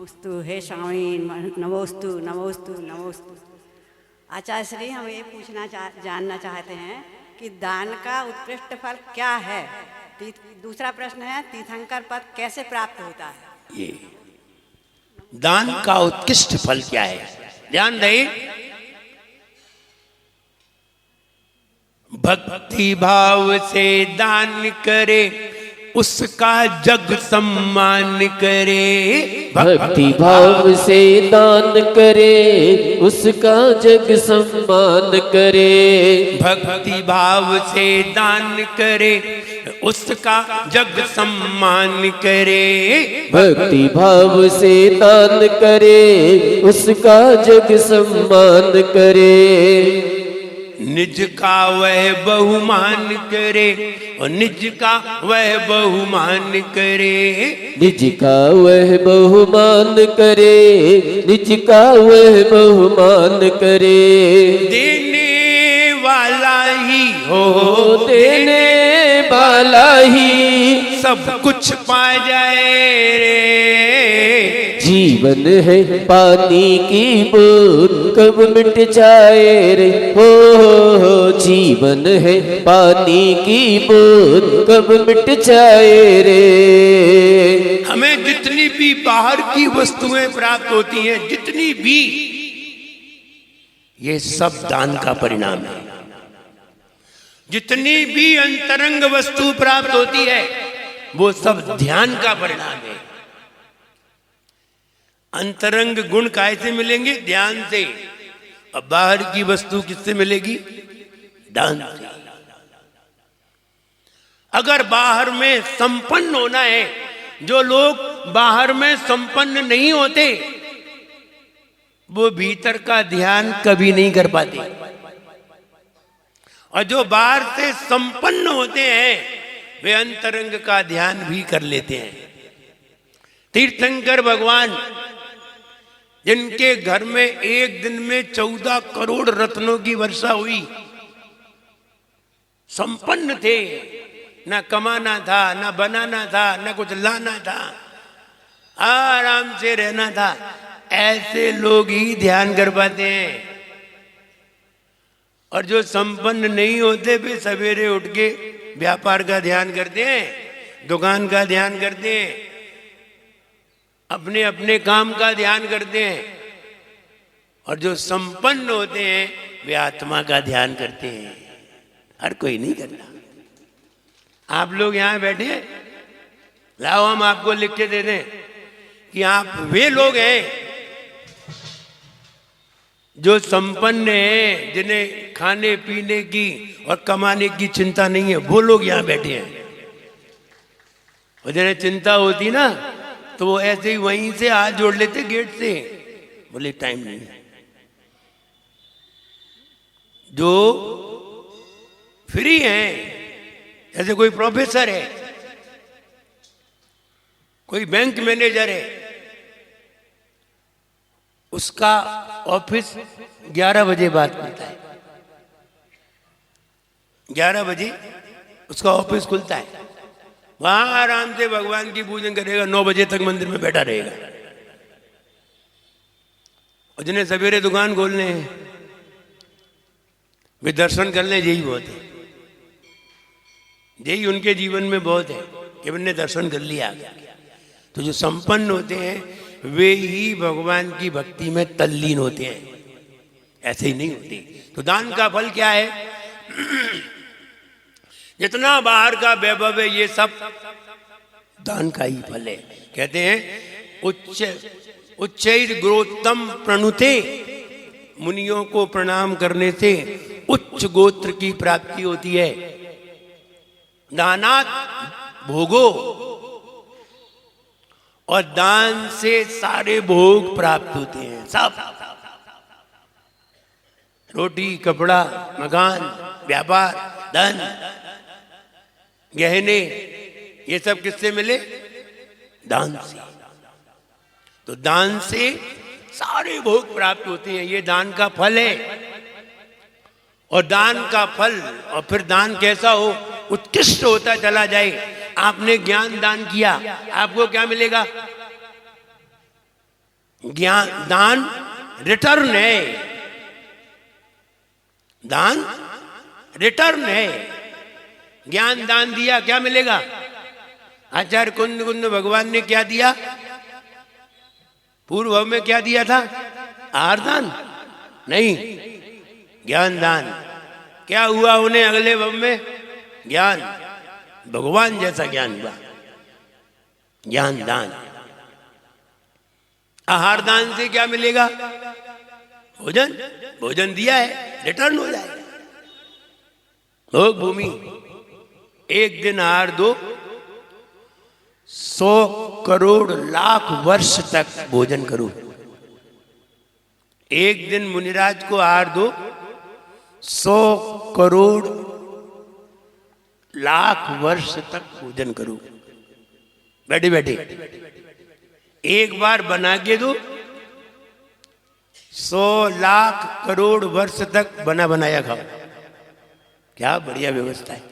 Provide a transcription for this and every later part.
नमोस्तु हे स्वामी, नमोस्तु नमोस्तु नमोस्तु। आचार्य श्री, हम ये जानना चाहते हैं कि दान का उत्कृष्ट फल क्या है। दूसरा प्रश्न है, तीर्थंकर पद कैसे प्राप्त होता है। ये दान का उत्कृष्ट फल क्या है, ध्यान रहे। भक्ति भाव से दान करे उसका जग सम्मान करे। भक्ति भाव से दान करे उसका जग सम्मान करे। भक्ति भाव से दान करे उसका जग सम्मान करे। भक्ति भाव से दान करे उसका जग सम्मान करे। निज का वह बहुमान करे और निज का वह बहुमान करे। निज का वह बहुमान करे, निज का वह बहुमान करे। देने वाला ही हो, देने वाला ही सब कुछ पा जाए रे। जीवन है पानी की बूंद कब मिट जाए रे। हो जीवन है पानी की बूंद कब मिट जाए रे। हमें जितनी भी बाहर की वस्तुएं प्राप्त होती हैं, जितनी भी, ये सब दान का परिणाम है। जितनी भी अंतरंग वस्तु प्राप्त होती है वो सब ध्यान का परिणाम है। अंतरंग गुण कैसे मिलेंगे? ध्यान से। अब बाहर की वस्तु किससे मिलेगी? दान से। अगर बाहर में संपन्न होना है, जो लोग बाहर में संपन्न नहीं होते वो भीतर का ध्यान कभी नहीं कर पाते, और जो बाहर से संपन्न होते हैं वे अंतरंग का ध्यान भी कर लेते हैं। तीर्थंकर भगवान, जिनके घर में एक दिन में 14 करोड़ रत्नों की वर्षा हुई, संपन्न थे, ना कमाना था, ना बनाना था, ना कुछ लाना था, आराम से रहना था। ऐसे लोग ही ध्यान कर पाते हैं। और जो संपन्न नहीं होते वे सवेरे उठ के व्यापार का ध्यान करते हैं, दुकान का ध्यान करते हैं, अपने अपने काम का ध्यान करते हैं। और जो संपन्न होते हैं वे आत्मा का ध्यान करते हैं। हर कोई नहीं करता। आप लोग यहां बैठे, लाओ हम आपको लिख के दे दें कि आप वे लोग हैं जो संपन्न हैं, जिन्हें खाने पीने की और कमाने की चिंता नहीं है। वो लोग यहां बैठे हैं। और जिन्हें चिंता होती ना तो वो ऐसे ही वहीं से हाथ जोड़ लेते गेट से, बोले टाइम नहीं। जो फ्री हैं, जैसे कोई प्रोफेसर है, कोई बैंक मैनेजर है, उसका ऑफिस 11 बजे बाद खुलता है। 11 बजे उसका ऑफिस खुलता है। वहां आराम से भगवान की पूजन करेगा, 9 बजे तक मंदिर में बैठा रहेगा। और जिन्हें सवेरे दुकान खोलने हैं वे दर्शन कर ले, यही बहुत है। यही उनके जीवन में बहुत है कि उन्होंने दर्शन कर लिया। तो जो संपन्न होते हैं वे ही भगवान की भक्ति में तल्लीन होते हैं, ऐसे ही नहीं होते। तो दान का फल क्या है? जितना बाहर का वैभव है ये सब दान का ही फल है। कहते हैं उच्चैर गोत्तम प्रणुते, मुनियों को प्रणाम करने से उच्च गोत्र की प्राप्ति होती है। दानात भोगो, और दान से सारे भोग प्राप्त होते हैं। सब रोटी, कपड़ा, मकान, व्यापार, धन, गहने, ये सब किससे मिले? दान से। तो दान से सारे भोग प्राप्त होते हैं। ये दान का फल है। और दान का फल, और फिर दान कैसा हो? उत्कृष्ट होता चला जाए। आपने ज्ञान दान किया, आपको क्या मिलेगा? ज्ञान दान रिटर्न है, दान रिटर्न है। ज्ञान दान दिया, क्या मिलेगा? आचार्य कुंद कुंद भगवान ने क्या दिया? पूर्व भाव में क्या दिया था? आहार दान नहीं, ज्ञान दान। क्या हुआ उन्हें अगले भाव में? ज्ञान, भगवान जैसा ज्ञान हुआ, ज्ञान दान। आहार दान से क्या मिलेगा? भोजन, भोजन दिया है, रिटर्न हो जाएगा। भोग भूमि, एक दिन आहार दो, 100 करोड़ लाख वर्ष तक भोजन करो। एक दिन मुनिराज को आहार दो, 100 करोड़ लाख वर्ष तक भोजन करो, बैठे बैठे। एक बार बना के दो, 100 लाख करोड़ वर्ष तक बना बनाया खाओ। क्या बढ़िया व्यवस्था है।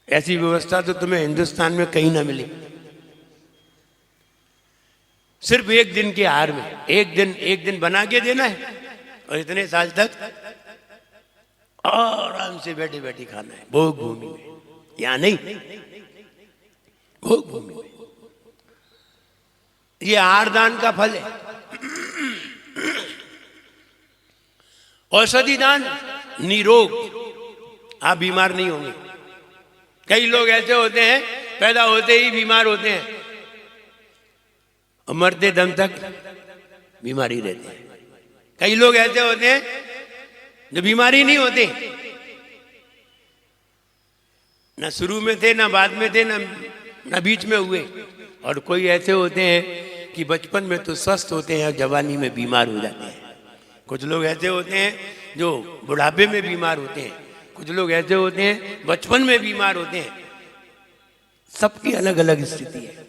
ऐसी व्यवस्था तो तुम्हें हिंदुस्तान में कहीं ना मिले। सिर्फ एक दिन के आहार में, एक दिन बना के देना है और इतने साल तक आराम से बैठे बैठे खाना है। भोग भूमि में, या नहीं, भोग भूमि में। ये आहार दान का फल है। औषधि दान, निरोग, आप बीमार नहीं होंगे। कई लोग ऐसे होते हैं पैदा होते ही बीमार होते हैं और मरते दम तक बीमारी रहते हैं। कई लोग ऐसे होते हैं जो बीमारी नहीं होते, ना शुरू में थे, ना बाद में थे, ना बीच में हुए। और कोई ऐसे होते हैं कि बचपन में तो स्वस्थ होते हैं और जवानी में बीमार हो जाते हैं। कुछ लोग ऐसे होते हैं जो बुढ़ापे में बीमार होते हैं, कुछ लोग ऐसे होते हैं बचपन में बीमार होते हैं। सबकी अलग अलग स्थिति है।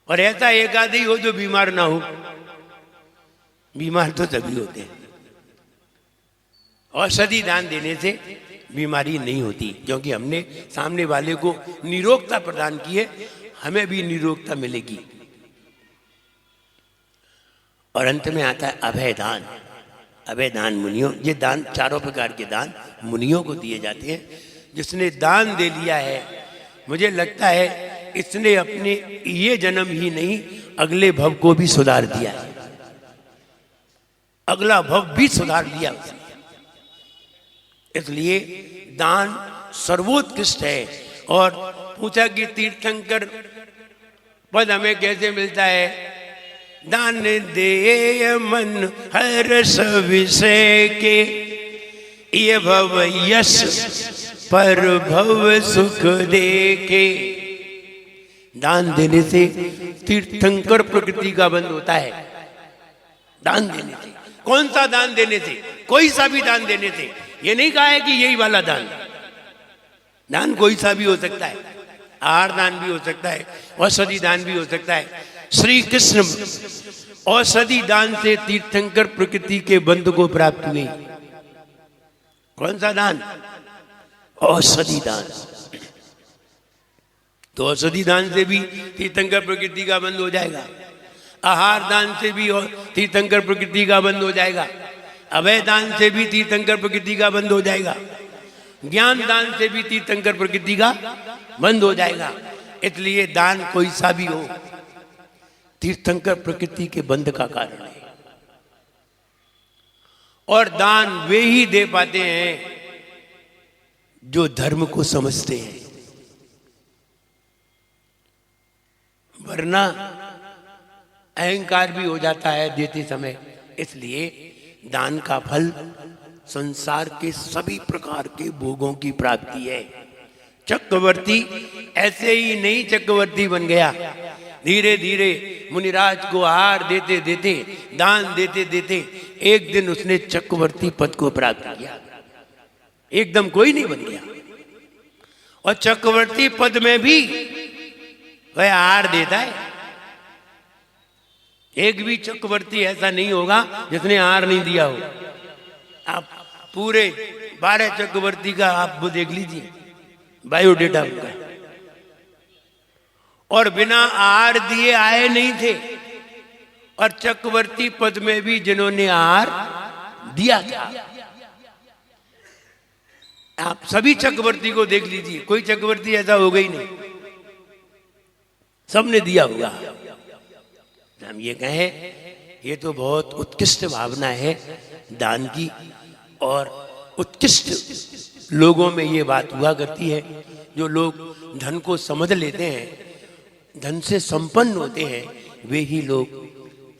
और ऐसा एक आदमी हो जो बीमार ना हो। बीमार तो सभी होते हैं। औषधि दान देने से बीमारी नहीं होती, क्योंकि हमने सामने वाले को निरोगता प्रदान की है, हमें भी निरोगता मिलेगी। और अंत में आता है अभय दान। अभय दान मुनियों, ये दान चारों प्रकार के दान मुनियों को दिए जाते हैं। जिसने दान दे लिया है, मुझे लगता है इसने अपने ये जन्म ही नहीं अगले भव को भी सुधार दिया है, अगला भव भी सुधार लिया उसने। इसलिए दान सर्वोत्कृष्ट है। और पूछा कि तीर्थंकर पद हमें कैसे मिलता है? दान दे मन हर्ष विषय के, ये भव यश पर भव सुख दे के। दान देने से तीर्थंकर प्रकृति का बंध होता है। दान देने से, कौन सा दान देने से? कोई सा भी दान देने से। ये नहीं कहा है कि यही वाला दान। दान कोई सा भी हो सकता है, आहार दान भी हो सकता है, औषधि दान भी हो सकता है। श्री कृष्ण औषधि दान से तीर्थंकर प्रकृति के बंध को प्राप्त हुए। कौन सा दान? औषधि दान। तो औषधि दान से भी तीर्थंकर प्रकृति का बंध हो जाएगा। आहार दान से भी तीर्थंकर प्रकृति का बंध हो जाएगा। अभय दान से भी तीर्थंकर प्रकृति का बंध हो जाएगा। ज्ञान दान से भी तीर्थंकर प्रकृति का बंध हो जाएगा। इसलिए दान कोई सा भी हो, तीर्थंकर प्रकृति के बंध का कारण है। और दान वे ही दे पाते हैं जो धर्म को समझते हैं, वरना अहंकार भी हो जाता है देते समय। इसलिए दान का फल संसार के सभी प्रकार के भोगों की प्राप्ति है। चक्रवर्ती ऐसे ही नहीं चक्रवर्ती बन गया। धीरे धीरे मुनिराज को आहार देते देते, दान देते देते एक दिन उसने चक्रवर्ती पद को प्राप्त किया। एकदम कोई नहीं बन गया। और चक्रवर्ती पद में भी वह आहार देता है। एक भी चक्रवर्ती ऐसा नहीं होगा जिसने आहार नहीं दिया हो। आप पूरे 12 चक्रवर्ती का आप वो देख लीजिए बायोडेटा उनका। और बिना आहार दिए आए नहीं थे, और चक्रवर्ती पद में भी जिन्होंने आहार दिया था। आप सभी चक्रवर्ती को देख लीजिए, कोई चक्रवर्ती ऐसा होगा ही नहीं, सबने दिया होगा। हम ये कहें, ये तो बहुत उत्कृष्ट भावना है दान की, और उत्कृष्ट लोगों में ये बात हुआ करती है। जो लोग धन को समझ लेते हैं, धन से संपन्न होते हैं, वे ही लोग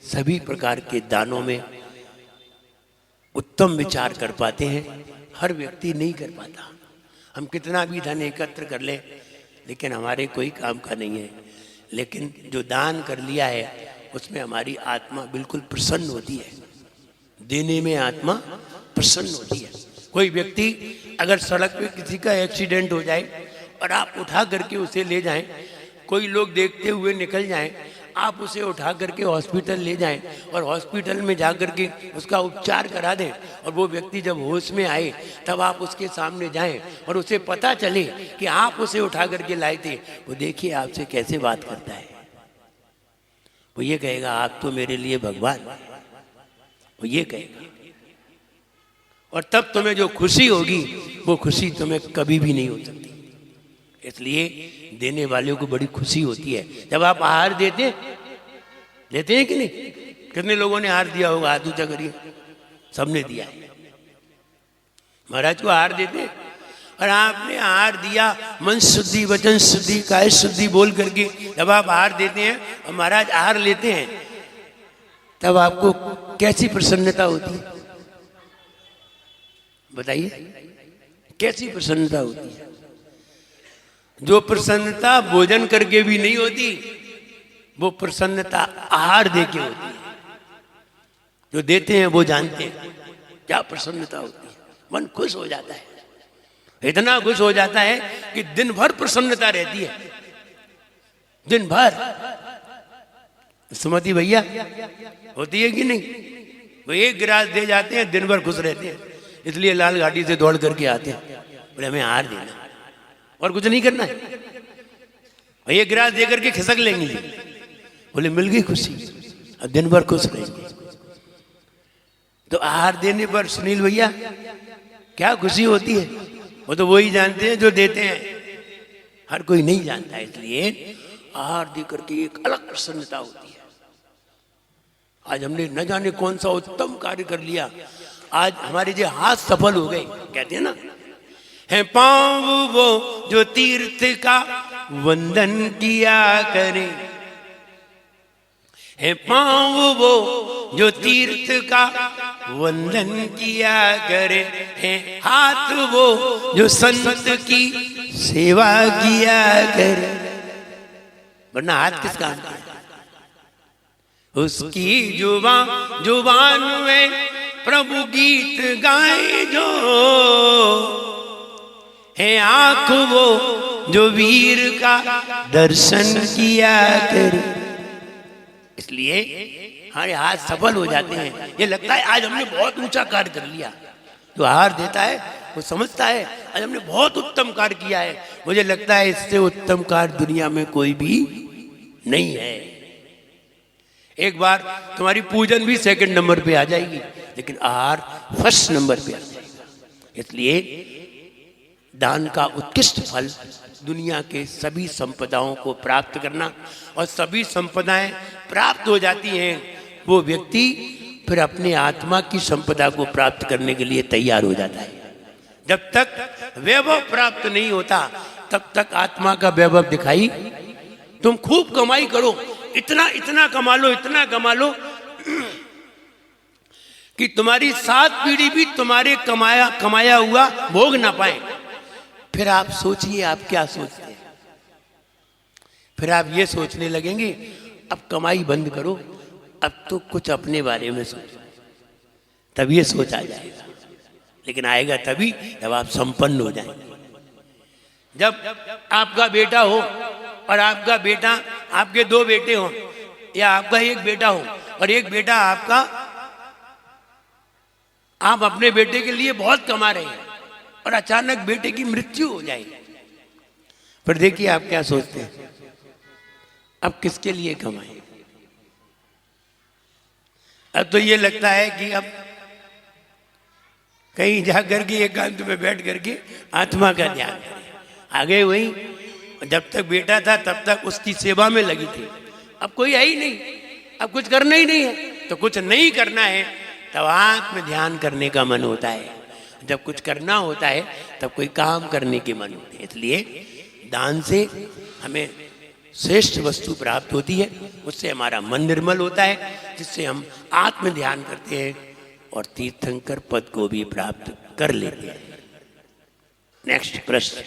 सभी प्रकार के दानों में उत्तम विचार कर पाते हैं। हर व्यक्ति नहीं कर पाता। हम कितना भी धन एकत्र कर लें, लेकिन हमारे कोई काम का नहीं है। लेकिन जो दान कर लिया है, उसमें हमारी आत्मा बिल्कुल प्रसन्न होती है। देने में आत्मा प्रसन्न होती है। कोई व्यक्ति अगर सड़क पे किसी का एक्सीडेंट हो जाए और आप उठा करके उसे ले जाएं, कोई लोग देखते हुए निकल जाएं, आप उसे उठा करके हॉस्पिटल ले जाएं और हॉस्पिटल में जा करके उसका उपचार करा दें, और वो व्यक्ति जब होश में आए तब आप उसके सामने जाएं और उसे पता चले कि आप उसे उठा करके लाए थे, वो देखिए आपसे कैसे बात करता है। वो ये कहेगा, आप तो मेरे लिए भगवान, वो ये कहेगा। और तब तुम्हें जो खुशी होगी, वो खुशी तुम्हें कभी भी नहीं हो सकती। इसलिए देने वालों को बड़ी खुशी होती है जब आप आहार देते हैं कि नहीं? कितने लोगों ने आहार दिया होगा? हाथ ऊंचा करिए। सबने दिया है। महाराज को आहार देते हैं, और आपने आहार दिया, मन शुद्धि, वचन शुद्धि, काय शुद्धि बोल करके जब आप आहार देते हैं और महाराज आहार लेते हैं, तब आपको कैसी प्रसन्नता होती है? बताइए, कैसी प्रसन्नता होती है? जो प्रसन्नता भोजन करके भी नहीं होती, वो प्रसन्नता आहार दे के होती है। जो देते हैं वो जानते हैं क्या प्रसन्नता होती है। मन खुश हो जाता है, इतना खुश हो जाता है कि दिन भर प्रसन्नता रहती है, दिन भर। सुमति भैया होती है कि नहीं? वो एक गिलास दे जाते हैं, दिन भर खुश रहते हैं। इसलिए लाल गाड़ी से दौड़ करके आते हैं, बोले हमें आहार देना और कुछ नहीं करना है, और ये गिलास दे करके खिसक लेंगे। बोले मिल गई खुशी, अब दिन भर खुश रहेंगे। तो आहार देने पर सुनील भैया क्या खुशी होती है, वो तो वही जानते हैं जो देते हैं, हर कोई नहीं जानता है। इसलिए आहार दे करके एक अलग प्रसन्नता होती है। आज हमने न जाने कौन सा उत्तम कार्य कर लिया, आज हमारे जो हाथ सफल हो गए। कहते हैं ना, है पांव वो जो तीर्थ का वंदन किया करे, है पांव वो जो तीर्थ का वंदन किया करे, है हाथ वो जो संत की सेवा किया करे। वरना हाथ किस काम का? उसकी जुबान में प्रभु गीत गाए जो, है आंख वो जो वीर का दर्शन किया करे। इसलिए हमारे हाथ सफल हो जाते हैं। ये लगता है आज हमने बहुत ऊंचा कार्य कर लिया। जो आहार देता है वो समझता है आज हमने बहुत उत्तम कार्य किया है। मुझे लगता है इससे उत्तम कार्य दुनिया में कोई भी नहीं है। एक बार तुम्हारी पूजन भी सेकंड नंबर पे आ जाएगी, लेकिन आहार फर्स्ट नंबर पे आ जाएगा। इसलिए दान का उत्कृष्ट फल दुनिया के सभी संपदाओं को प्राप्त करना, और सभी संपदाएं प्राप्त हो जाती हैं, वो व्यक्ति फिर अपने आत्मा की संपदा को प्राप्त करने के लिए तैयार हो जाता है। जब तक वैभव प्राप्त नहीं होता तब तक आत्मा का वैभव दिखाई। तुम खूब कमाई करो, इतना कमा लो, इतना कमा लो कि तुम्हारी 7 पीढ़ी भी तुम्हारे कमाया हुआ भोग ना पाए। फिर आप सोचिए आप क्या सोचते हैं। फिर आप ये सोचने लगेंगे अब कमाई बंद करो, अब तो कुछ अपने बारे में सोचो, तब ये सोच आ जाएगा। लेकिन आएगा तभी जब आप संपन्न हो जाएंगे। जब आपका बेटा हो और आपका बेटा, आपके 2 बेटे हो, या आपका एक बेटा हो और एक बेटा आपका, आप अपने बेटे के लिए बहुत कमा रहे हैं और अचानक बेटे की मृत्यु हो जाए, फिर देखिए आप क्या सोचते हैं। अब किसके लिए कमाएं? अब तो ये लगता है कि अब कहीं जाकर के एकांत में बैठ करके आत्मा का ध्यान करें। आगे वही जब तक बेटा था तब तक उसकी सेवा में लगी थी, अब कोई है ही नहीं, अब कुछ करना ही नहीं है। तो कुछ नहीं करना है तब आत्म ध्यान करने का मन होता है, जब कुछ करना होता है तब कोई काम करने के मन होते हैं। इसलिए दान से हमें श्रेष्ठ वस्तु प्राप्त होती है, उससे हमारा मन निर्मल होता है, जिससे हम आत्म ध्यान करते हैं और तीर्थंकर पद को भी प्राप्त कर लेते हैं। नेक्स्ट प्रश्न।